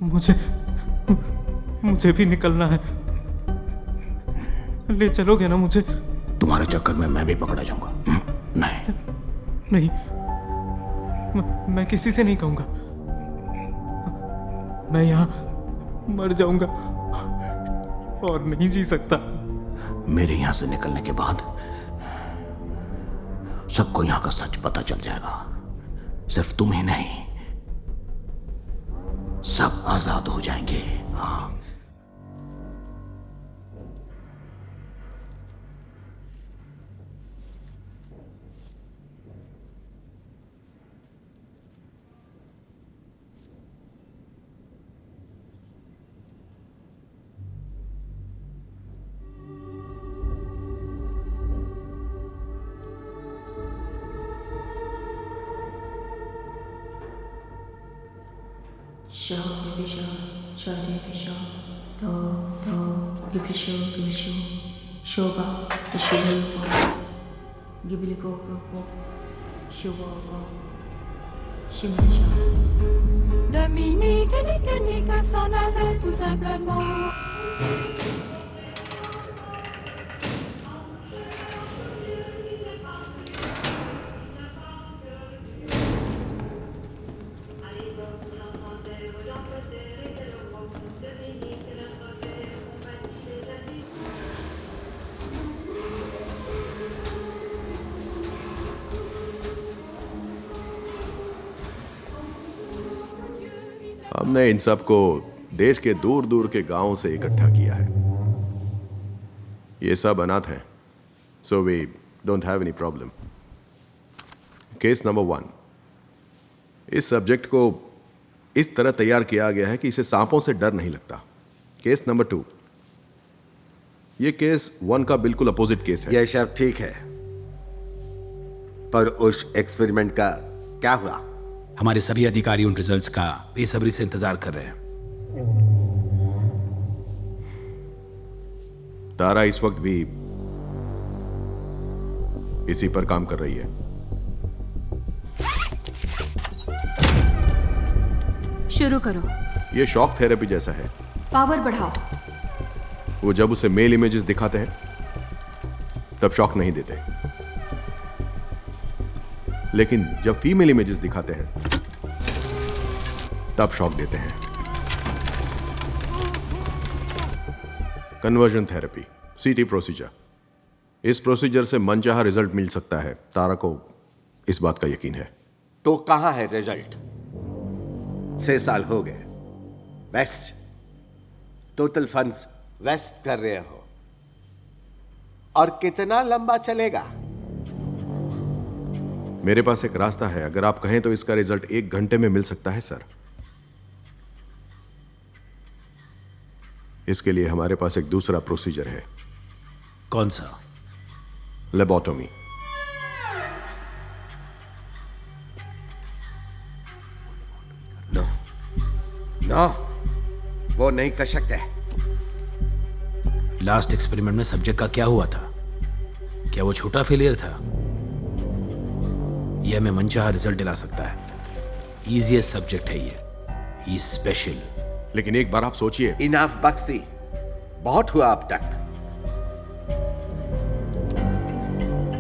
मुझे मुझे भी निकलना है। ले चलोगे ना मुझे? तुम्हारे चक्कर में मैं भी पकड़ा जाऊंगा। नहीं नहीं, मैं किसी से नहीं कहूंगा। मैं यहां मर जाऊंगा और नहीं जी सकता। मेरे यहां से निकलने के बाद सबको यहां का सच पता चल जाएगा। सिर्फ तुम ही नहीं, सब आजाद हो जाएंगे। हाँ, Dominique et Nika s'en allaient tout simplement. हमने इन सब को देश के दूर दूर के गांवों से इकट्ठा किया है। ये सब अनाथ हैं, so we don't have any problem. Case number 1, इस सब्जेक्ट को इस तरह तैयार किया गया है कि इसे सांपों से डर नहीं लगता। केस नंबर 2, ये केस 1 का बिल्कुल अपोजिट केस है। यह सब ठीक है, पर उस एक्सपेरिमेंट का क्या हुआ? हमारे सभी अधिकारी उन रिजल्ट्स का बेसब्री से इंतजार कर रहे हैं। तारा इस वक्त भी इसी पर काम कर रही है। शुरू करो। ये शॉक थेरेपी जैसा है। पावर बढ़ाओ। वो जब उसे मेल इमेजेस दिखाते हैं तब शॉक नहीं देते, लेकिन जब फीमेल इमेजेस दिखाते हैं तब शॉक देते हैं। कन्वर्जन थेरेपी, सीटी प्रोसीजर। इस प्रोसीजर से मनचाहा रिजल्ट मिल सकता है। तारा को इस बात का यकीन है। तो कहां है रिजल्ट? 6 साल हो गए, वेस्ट टोटल फंड्स वेस्ट कर रहे हो, और कितना लंबा चलेगा? मेरे पास एक रास्ता है। अगर आप कहें तो इसका रिजल्ट 1 घंटे में मिल सकता है सर। इसके लिए हमारे पास एक दूसरा प्रोसीजर है। कौन सा? लेबोटोमी। नो नो, वो नहीं कर सकते। लास्ट एक्सपेरिमेंट में सब्जेक्ट का क्या हुआ था? क्या वो छोटा फेलियर था? यह हमें मनचाहा रिजल्ट दिला सकता है। इजीएस्ट सब्जेक्ट है ये, ही स्पेशल। लेकिन एक बार आप सोचिए। इनाफ बक्सी, बहुत हुआ अब तक।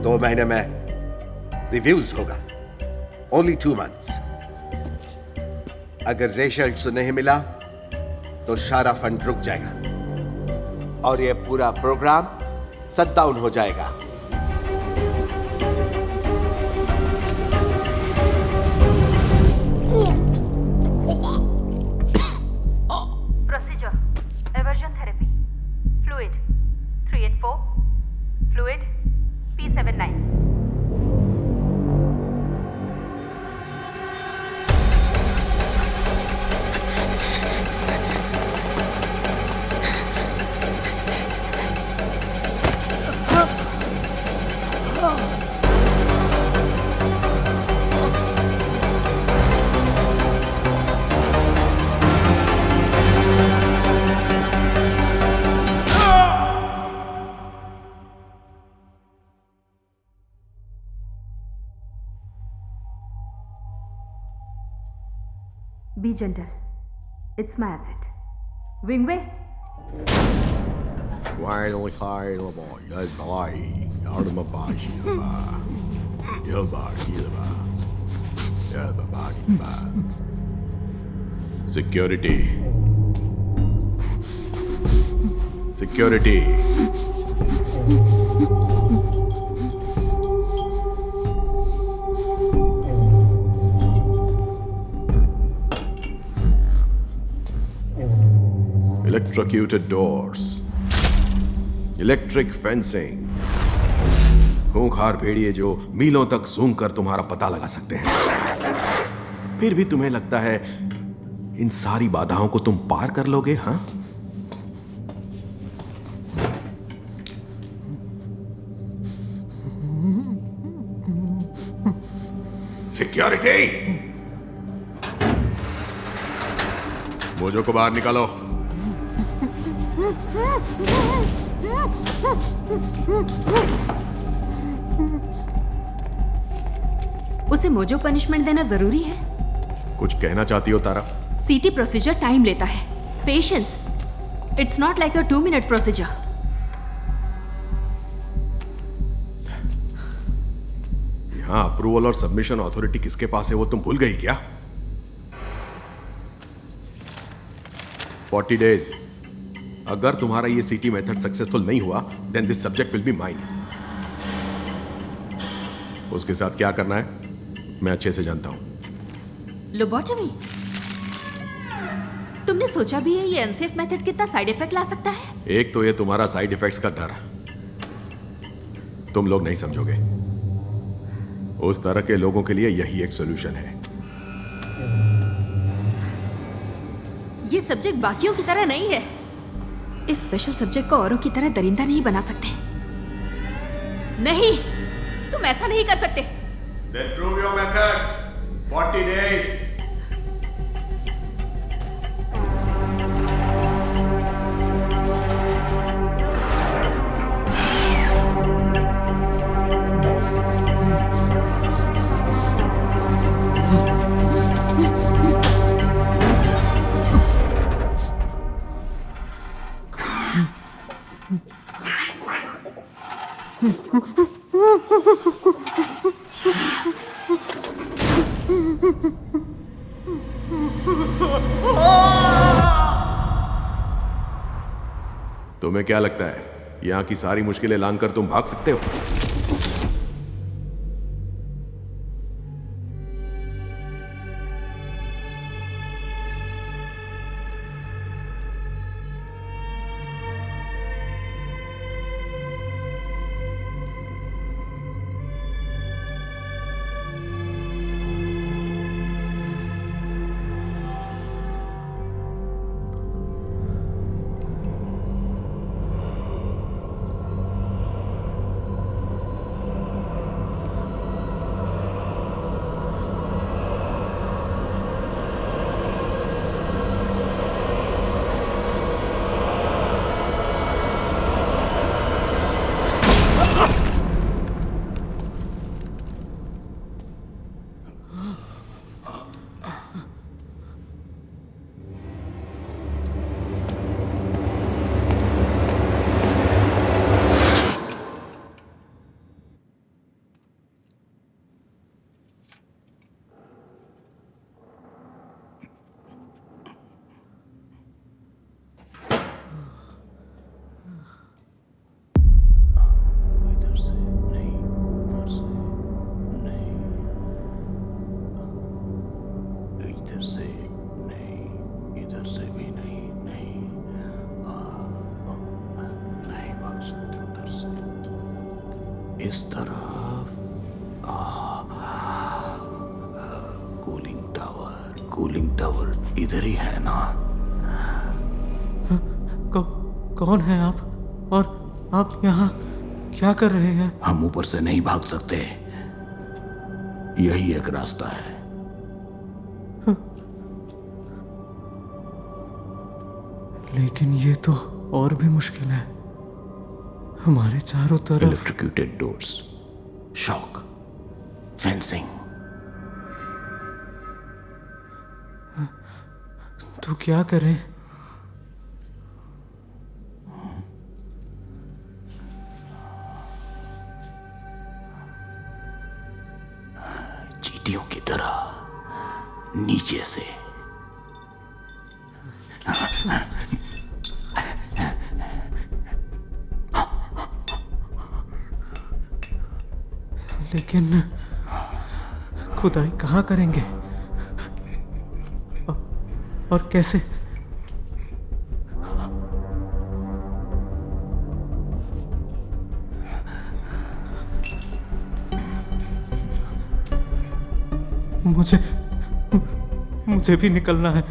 2 महीने में रिव्यूज होगा, ओनली 2 months। अगर रिजल्ट नहीं मिला तो सारा फंड रुक जाएगा और यह पूरा प्रोग्राम शट डाउन हो जाएगा। Aversion therapy. Fluid 384. Fluid P79. Be gentle. It's my asset. Wingway? Finally, final boy. Yes, boy. Out of my body. Your body. Yeah, the body. Security. Security. Electrocuted doors. Electric fencing. खूंखार भेड़िए जो मीलों तक सूंघ कर तुम्हारा पता लगा सकते हैं। फिर भी तुम्हें लगता है इन सारी बाधाओं को तुम पार कर लोगे? हाँ, सिक्योरिटी, मोजो को बाहर निकालो। उसे मोजो पनिशमेंट देना जरूरी है? कुछ कहना चाहती हो तारा? सीटी प्रोसीजर टाइम लेता है, patience. It's not like a 2-minute procedure. यहां अप्रूवल और सबमिशन अथॉरिटी किसके पास है वो तुम भूल गई क्या? 40 days। अगर तुम्हारा ये सीटी मेथड सक्सेसफुल नहीं हुआ then this subject will be mine. उसके साथ क्या करना है मैं अच्छे से जानता हूं। लोबोटमी? तुमने सोचा भी है ये अनसेफ मेथड कितना साइड इफेक्ट ला सकता है? एक तो ये तुम्हारा साइड इफेक्ट्स का डर, तुम लोग नहीं समझोगे। उस तरह के लोगों के लिए यही एक सोल्यूशन है। ये सब्जेक्ट बाकियों की तरह नहीं है। इस स्पेशल सब्जेक्ट को औरों की तरह दरिंदा नहीं बना सकते। नहीं, तुम ऐसा नहीं कर सकते। Then prove your method. 40 days. तुम्हें क्या लगता है यहां की सारी मुश्किलें लांघकर तुम भाग सकते हो? इस तरफ कूलिंग टावर इधर ही है ना? कौन है आप? और आप यहाँ क्या कर रहे हैं? हम ऊपर से नहीं भाग सकते, यही एक रास्ता है। लेकिन ये तो और भी मुश्किल है। हमारे चारों तरफ इलेक्ट्रिक्यूटेड डोर्स, शॉक, फेंसिंग। तो क्या करें? चींटियों की तरह नीचे से। लेकिन खुदाई कहाँ करेंगे और कैसे? मुझे भी निकलना है।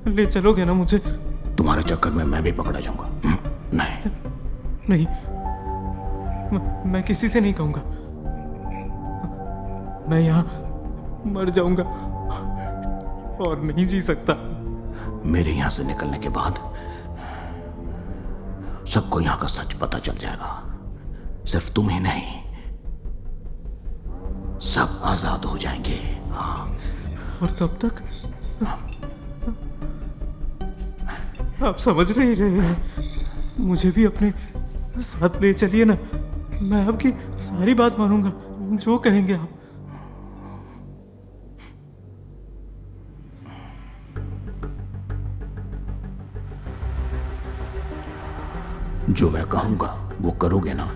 ले चलोगे ना मुझे? तुम्हारे चक्कर में मैं भी पकड़ा जाऊंगा? नहीं, मैं किसी से नहीं कहूंगा। मैं यहां मर जाऊंगा और नहीं जी सकता। मेरे यहां से निकलने के बाद सबको यहां का सच पता चल जाएगा। सिर्फ तुम ही नहीं, सब आजाद हो जाएंगे। हाँ। और तब तक आप समझ नहीं रहे हैं। मुझे भी अपने साथ ले चलिए ना। मैं आपकी सारी बात मानूंगा, जो कहेंगे आप। जो मैं कहूंगा वो करोगे ना?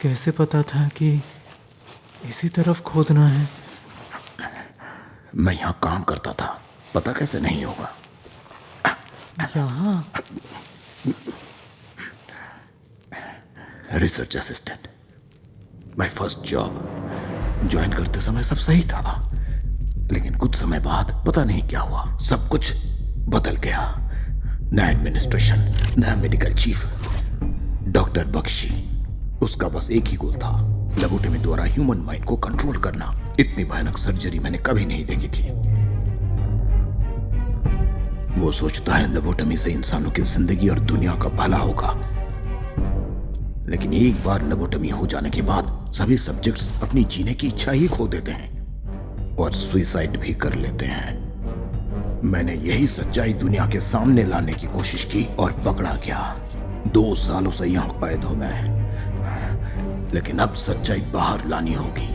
कैसे पता था कि इसी तरफ खोदना है? मैं यहां काम करता था, पता कैसे नहीं होगा? यहाँ research assistant, my first job. Join करते समय सब सही था, लेकिन कुछ समय बाद पता नहीं क्या हुआ, सब कुछ बदल गया। नया एडमिनिस्ट्रेशन, नया मेडिकल चीफ, डॉक्टर बख्शी। उसका बस एक ही गोल था, लेबोटमी द्वारा ह्यूमन माइंड को कंट्रोल करना। इतनी भयानक सर्जरी मैंने कभी नहीं देखी थी। वो सोचता है लेबोटमी से इंसानों की जिंदगी और दुनिया का भला होगा, लेकिन एक बार लेबोटमी हो जाने के बाद सभी सब्जेक्ट्स अपनी जीने की इच्छा ही खो देते हैं और सुसाइड भी कर लेते हैं। मैंने यही सच्चाई दुनिया के सामने लाने की कोशिश की और पकड़ा गया। 2 सालों से यहां कैद हूं मैं, लेकिन अब सच्चाई बाहर लानी होगी।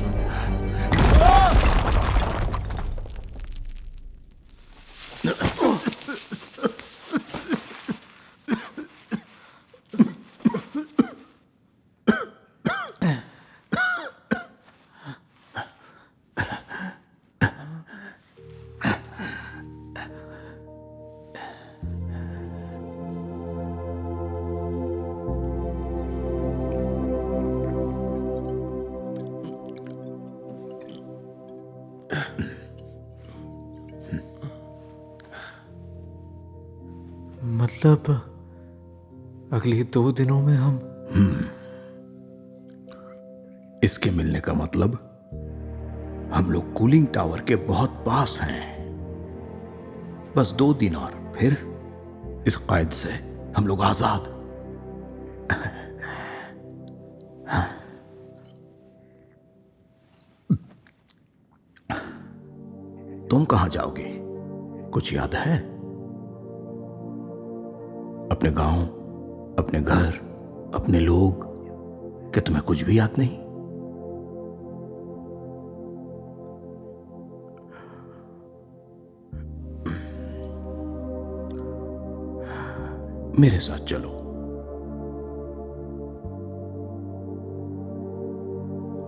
मतलब अगले 2 दिनों में हम? इसके मिलने का मतलब हम लोग कूलिंग टावर के बहुत पास हैं। बस 2 दिन और फिर इस कैद से हम लोग आजाद। तुम कहां जाओगे? कुछ याद है? अपने गांव, अपने घर, अपने लोग? क्या तुम्हें कुछ भी याद नहीं? मेरे साथ चलो।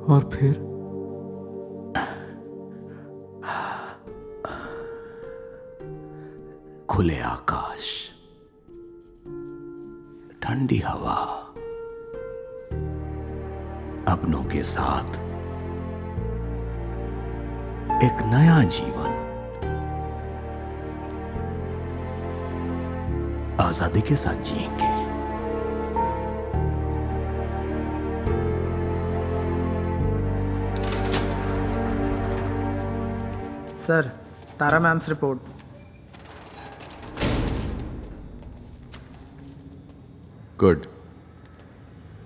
और फिर? खुले आकाश, ठंडी हवा, अपनों के साथ एक नया जीवन, आजादी के साथ जिएंगे। सर, तारा मैम्स रिपोर्ट। गुड।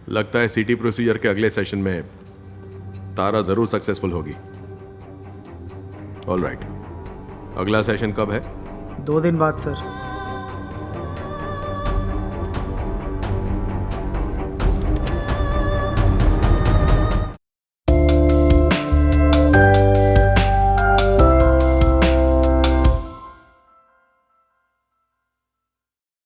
लगता है सीटी प्रोसीजर के अगले सेशन में तारा जरूर सक्सेसफुल होगी। ऑल राइट, अगला सेशन कब है? 2 दिन बाद सर।